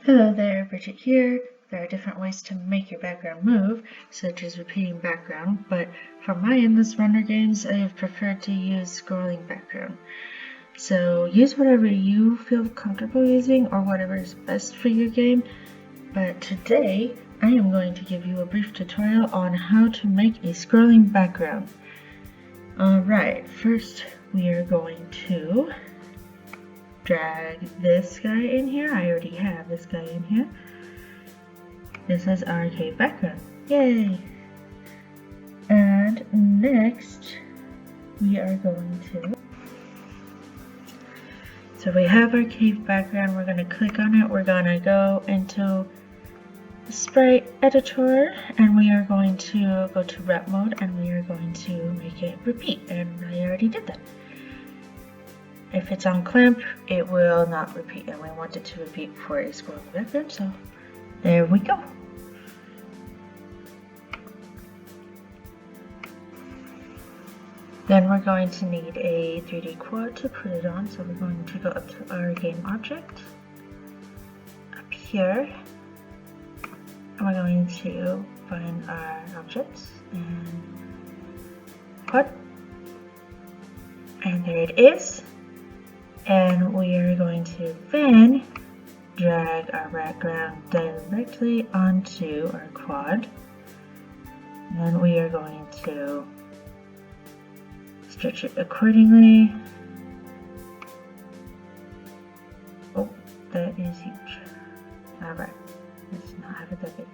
Hello there, Bridget here. There are different ways to make your background move, such as repeating background, but for my endless runner games, I have preferred to use scrolling background. So use whatever you feel comfortable using or whatever is best for your game, but today I am going to give you a brief tutorial on how to make a scrolling background. Alright, first we are going to drag this guy in here. I already have this guy in here. This is our cave background. Yay! And next we are going to, so we have our cave background. We're going to click on it. We're going to go into the sprite editor and we are going to go to rep mode and we are going to make it repeat, and I already did that. If it's on clamp, it will not repeat, and we want it to repeat for a scrolling background, so there we go. Then we're going to need a 3D quad to put it on, so we're going to go up to our game object, up here, and we're going to find our objects, and quad, and there it is. And we are going to then drag our background directly onto our quad. And we are going to stretch it accordingly. Oh, that is huge. Alright, let's not have it that big.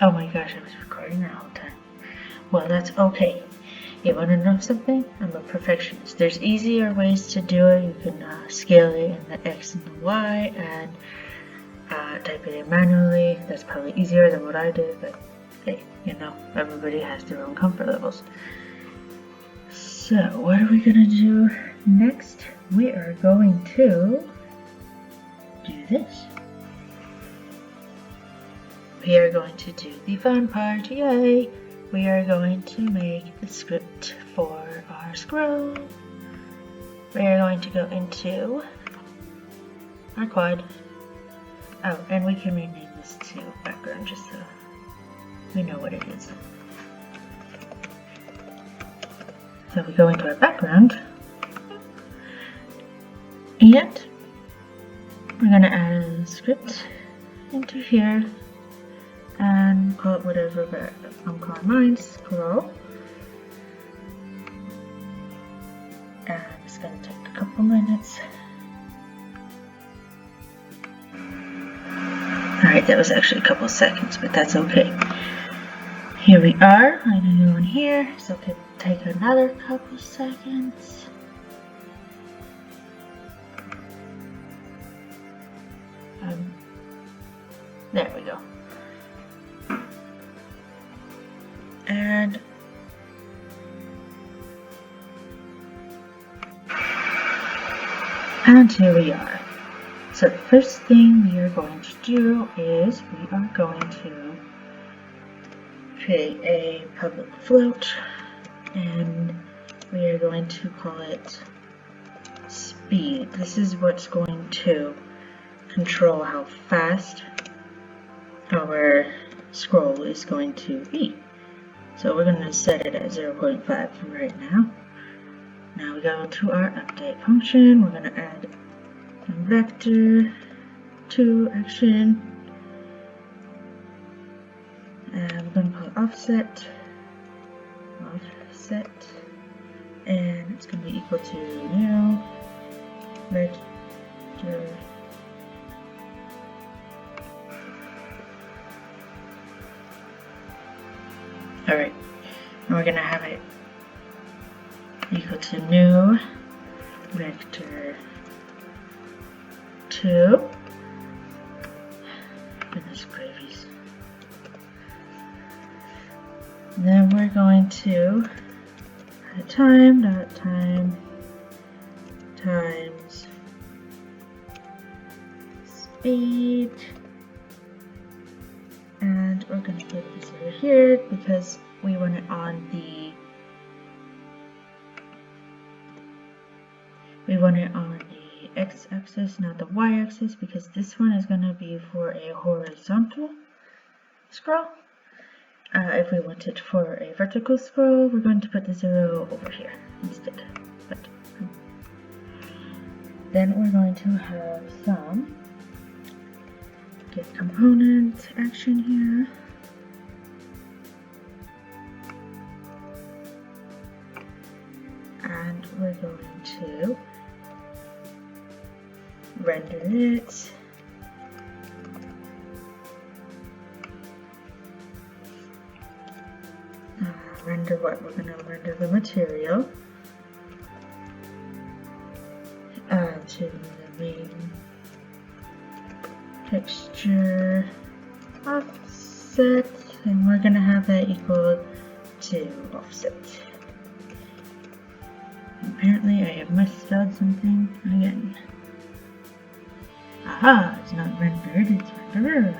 Oh my gosh, I was recording the whole time. Well, that's okay. You want to know something? I'm a perfectionist. There's easier ways to do it. You can scale it in the X and the Y and type it in manually. That's probably easier than what I did, but hey, you know, everybody has their own comfort levels. So, what are we going to do next? We are going to do this. We are going to do the fun part, yay! We are going to make the script for our scroll. We are going to go into our quad. Oh, and we can rename this to background just so we know what it is. So we go into our background, and we're going to add a script into here. And call it whatever, but I'm calling mine scroll. And it's gonna take a couple minutes. Alright, that was actually a couple seconds, but that's okay. Here we are. I'm gonna go in here, so it could take another couple seconds. There we go. And here we are. So the first thing we are going to do is we are going to create a public float, and we are going to call it speed. This is what's going to control how fast our scroll is going to be. So we're going to set it at 0.5 for right now. Now we go to our update function. We're going to add a vector to action. And we're going to put offset, and it's going to be equal to new vector. Alright, and we're going to have it equal to new vector 2. Goodness gravies. Then we're going to time dot time times speed, and we're going to put this over here because we want it on the x-axis, not the y-axis, because this one is going to be for a horizontal scroll. If we want it for a vertical scroll, we're going to put the 0 over here instead. But then we're going to have some get component action here. And we're going to render it. Render what? We're going to render the material to the main texture offset, and we're going to have that equal to offset. Apparently I have misspelled something again. Aha, it's not rendered, it's renderer.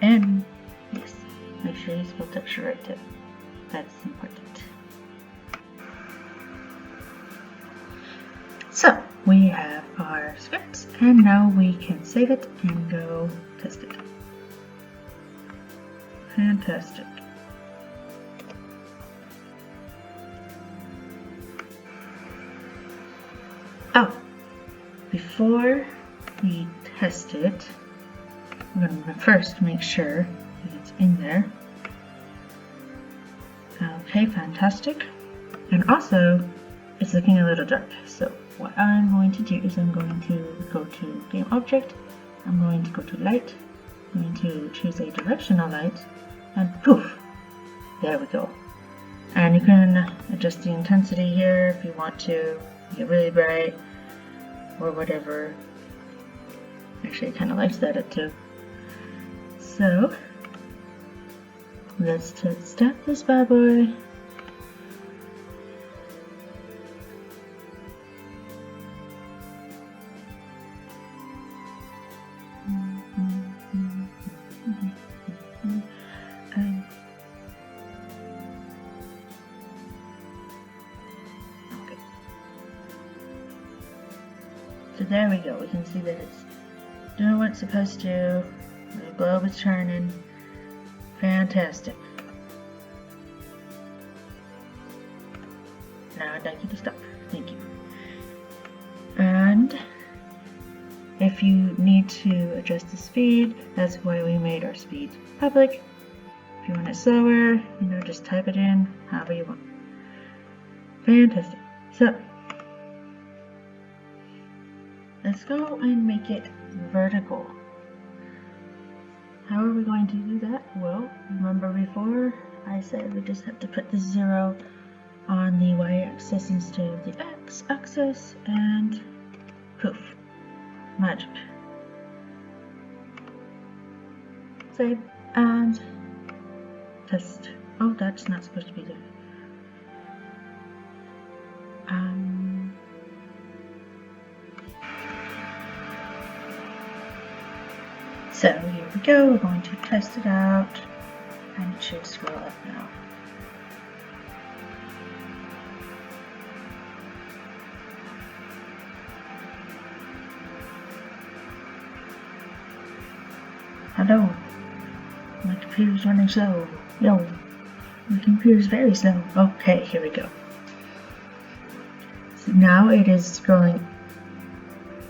And yes, make sure you spell texture right too. That's important. So we have our script, and now we can save it and go test it. Fantastic. Oh, before we test it, we're going to first make sure that it's in there. Okay, fantastic. And also, it's looking a little dark. So what I'm going to do is I'm going to go to Game Object. I'm going to go to Light. I'm going to choose a directional light. And poof! There we go. And you can adjust the intensity here if you want to. Get really bright or whatever. Actually, I kind of likes that too. So let's start this bad boy. So there we go, we can see that it's doing what it's supposed to, the globe is turning, fantastic. Now I'd like you to stop, thank you. And if you need to adjust the speed, that's why we made our speed public. If you want it slower, just type it in however you want. Fantastic. So let's go and make it vertical. How are we going to do that? Well, remember before I said we just have to put the 0 on the y-axis instead of the x-axis, and poof, magic. Save and test. Oh, that's not supposed to be there. So here we go, we're going to test it out, and it should scroll up now. Hello, my computer's running slow. Yo, my computer's very slow. Okay, here we go. So now it is scrolling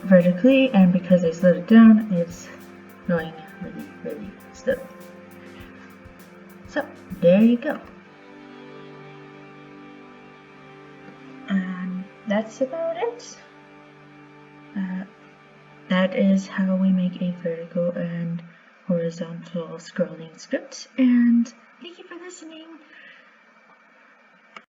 vertically, and because I slowed it down, it's going really, really slow. So there you go. And that's about it. That is how we make a vertical and horizontal scrolling script, and